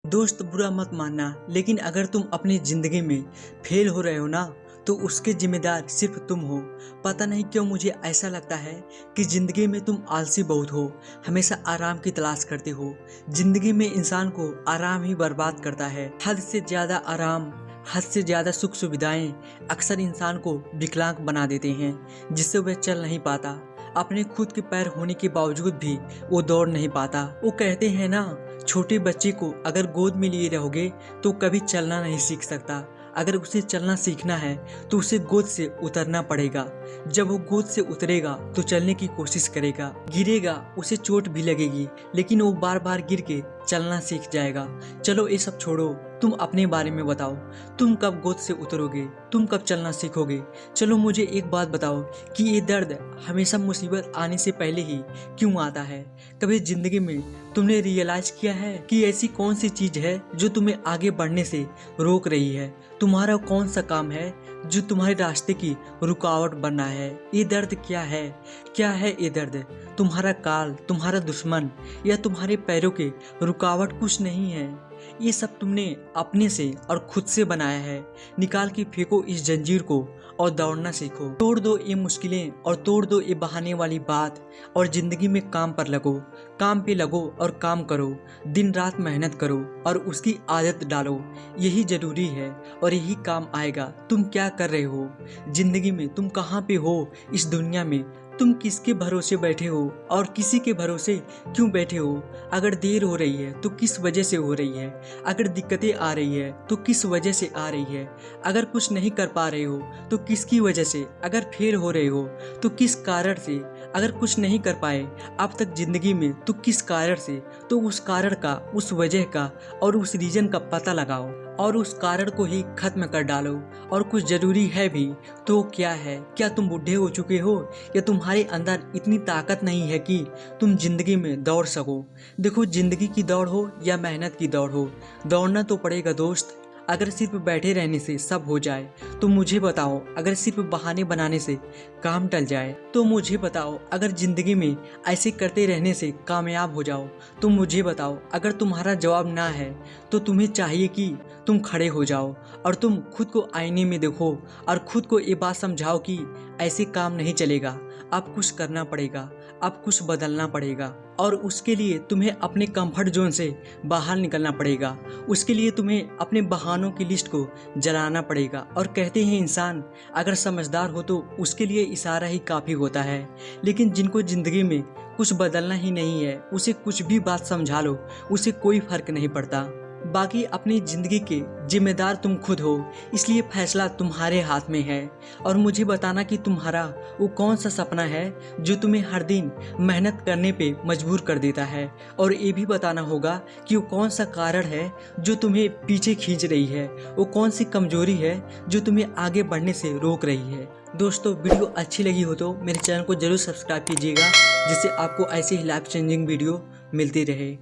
दोस्त बुरा मत मानना, लेकिन अगर तुम अपनी ज़िंदगी में फेल हो रहे हो ना, तो उसके ज़िम्मेदार सिर्फ तुम हो। पता नहीं क्यों मुझे ऐसा लगता है कि ज़िंदगी में तुम आलसी बहुत हो, हमेशा आराम की तलाश करते हो। ज़िंदगी में इंसान को आराम ही बर्बाद करता है। हद से ज़्यादा आराम, हद से ज़्यादा सुख सुविधाएं अक्सर इंसान को विकलांग बना देते हैं, जिससे वह चल नहीं पाता। अपने खुद के पैर होने के बावजूद भी वो दौड़ नहीं पाता। वो कहते हैं ना, छोटे बच्चे को अगर गोद में लिए रहोगे तो कभी चलना नहीं सीख सकता। अगर उसे चलना सीखना है तो उसे गोद से उतरना पड़ेगा। जब वो गोद से उतरेगा तो चलने की कोशिश करेगा, गिरेगा, उसे चोट भी लगेगी, लेकिन वो बार बार गिर के चलना सीख जाएगा। चलो ये सब छोड़ो, तुम अपने बारे में बताओ। तुम कब गोद से उतरोगे? तुम कब चलना सीखोगे? चलो मुझे एक बात बताओ कि ये दर्द हमेशा मुसीबत आने से पहले ही क्यों आता है? कभी जिंदगी में तुमने रियलाइज किया है कि ऐसी कौन सी चीज है जो तुम्हें आगे बढ़ने से रोक रही है? तुम्हारा कौन सा काम है जो तुम्हारे रास्ते की रुकावट बन रहा है? ये दर्द क्या है? क्या है ये दर्द? तुम्हारा काल, तुम्हारा दुश्मन, या तुम्हारे पैरों के रुकावट कुछ नहीं है। ये सब तुमने अपने से और खुद से बनाया है। निकाल के फेंको इस जंजीर को और दौड़ना सीखो। तोड़ दो ये मुश्किलें और तोड़ दो ये बहाने वाली बात, और जिंदगी में काम पर लगो। काम पे लगो और काम करो। दिन रात मेहनत करो और उसकी आदत डालो। यही जरूरी है और यही काम आएगा। तुम क्या कर रहे हो जिंदगी में? तुम कहाँ पे हो इस दुनिया में? तुम किसके भरोसे बैठे हो और किसी के भरोसे क्यों बैठे हो? अगर देर हो रही है तो किस वजह से हो रही है? अगर दिक्कतें आ रही है तो किस वजह से आ रही है? अगर कुछ नहीं कर पा रहे हो तो किसकी वजह से? अगर फेल हो रहे हो तो किस कारण से? अगर कुछ नहीं कर पाए अब तक जिंदगी में तो किस कारण से? तो उस कारण का, उस वजह का और उस रीजन का पता लगाओ और उस कारण को ही खत्म कर डालो। और कुछ जरूरी है भी तो क्या है? क्या तुम बूढ़े हो चुके हो या तुम्हारे अंदर इतनी ताकत नहीं है कि तुम जिंदगी में दौड़ सको? देखो, जिंदगी की दौड़ हो या मेहनत की दौड़ हो, दौड़ना तो पड़ेगा दोस्त। अगर सिर्फ बैठे रहने से सब हो जाए तो मुझे बताओ। अगर सिर्फ बहाने बनाने से काम टल जाए तो मुझे बताओ। अगर जिंदगी में ऐसे करते रहने से कामयाब हो जाओ तो मुझे बताओ। अगर तुम्हारा जवाब ना है तो तुम्हें चाहिए कि तुम खड़े हो जाओ और तुम खुद को आईने में देखो और खुद को ये बात समझाओ कि ऐसे काम नहीं चलेगा। अब कुछ करना पड़ेगा, अब कुछ बदलना पड़ेगा, और उसके लिए तुम्हें अपने कंफर्ट जोन से बाहर निकलना पड़ेगा। उसके लिए तुम्हें अपने बहानों की लिस्ट को जलाना पड़ेगा। और कहते हैं इंसान अगर समझदार हो तो उसके लिए इशारा ही काफ़ी होता है। लेकिन जिनको ज़िंदगी में कुछ बदलना ही नहीं है, उसे कुछ भी बात समझा लो, उसे कोई फर्क नहीं पड़ता। बाकी अपनी ज़िंदगी के जिम्मेदार तुम खुद हो, इसलिए फैसला तुम्हारे हाथ में है। और मुझे बताना कि तुम्हारा वो कौन सा सपना है जो तुम्हें हर दिन मेहनत करने पे मजबूर कर देता है। और ये भी बताना होगा कि वो कौन सा कारण है जो तुम्हें पीछे खींच रही है। वो कौन सी कमजोरी है जो तुम्हें आगे बढ़ने से रोक रही है। दोस्तों, वीडियो अच्छी लगी हो तो मेरे चैनल को जरूर सब्सक्राइब कीजिएगा, जिससे आपको ऐसे ही लाइफ चेंजिंग वीडियो मिलती रहे।